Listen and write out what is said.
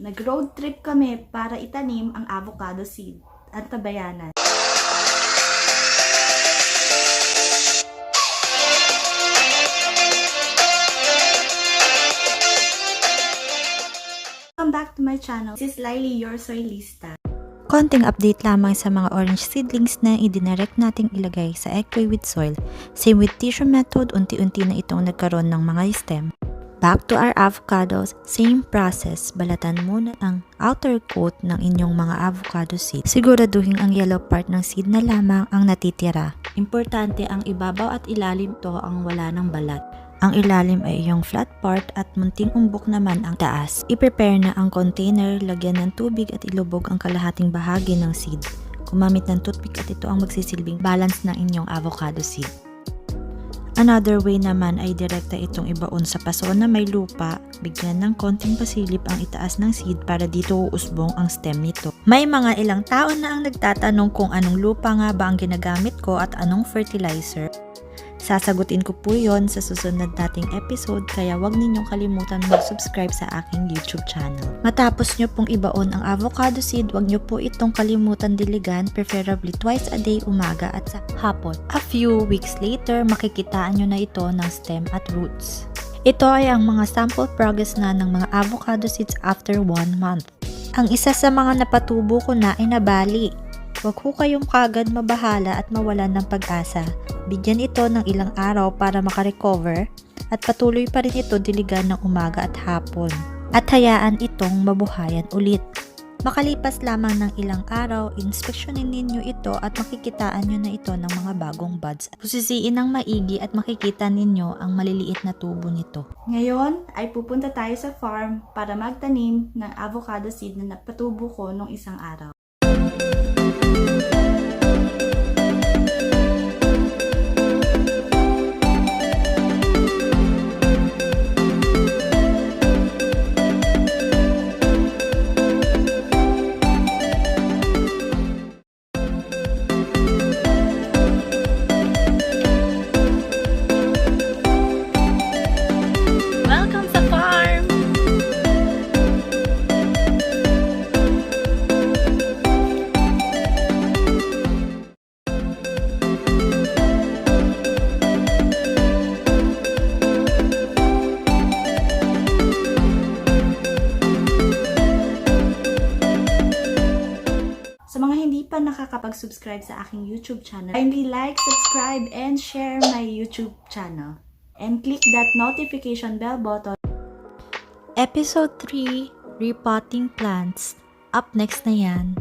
Nag-road trip kami para itanim ang avocado seed at tabayanan. Welcome back to my channel. This is Lyly, your Soilista. Konting update lamang sa mga orange seedlings na idinirect nating ilagay sa egg tray with soil. Same with tissue method, unti-unti na itong nagkaroon ng mga stem. Back to our avocados, same process. Balatan muna ang outer coat ng inyong mga avocado seed. Siguraduhin ang yellow part ng seed na lamang ang natitira. Importante ang ibabaw at ilalim to ang wala ng balat. Ang ilalim ay iyong flat part at munting umbok naman ang taas. I-prepare na ang container, lagyan ng tubig at ilubog ang kalahating bahagi ng seed. Gumamit ng toothpick at ito ang magsisilbing balance ng inyong avocado seed. Another way naman ay direkta itong ibaon sa paso na may lupa, bigyan ng konting pasilip ang itaas ng seed para dito uusbong ang stem nito. May mga ilang tao na ang nagtatanong kung anong lupa nga ba ang ginagamit ko at anong fertilizer. Sasagutin ko po yon sa susunod nating episode kaya wag ninyong kalimutan mag-subscribe sa aking YouTube channel. Matapos nyo pong ibaon ang avocado seed, wag nyo po itong kalimutan diligan, preferably twice a day, umaga at sa hapon. A few weeks later, makikitaan nyo na ito ng stem at roots. Ito ay ang mga sample progress na ng mga avocado seeds after 1 month. Ang isa sa mga napatubo ko na ay nabali. Huwag ho kayong kagad mabahala at mawalan ng pag-asa. Bigyan ito ng ilang araw para makarecover at patuloy pa rin ito diligan ng umaga at hapon. At hayaan itong mabuhayan ulit. Makalipas lamang ng ilang araw, inspeksyonin ninyo ito at makikitaan nyo na ito ng mga bagong buds. Pusisiin ng maigi at makikita ninyo ang maliliit na tubo nito. Ngayon ay pupunta tayo sa farm para magtanim ng avocado seed na napatubo ko nung isang araw. Welcome sa farm! Sa mga hindi pa nakakapag-subscribe sa aking YouTube channel, kindly like, subscribe, and share my YouTube channel. And click that notification bell button. Episode 3, Repotting Plants. Up next na yan.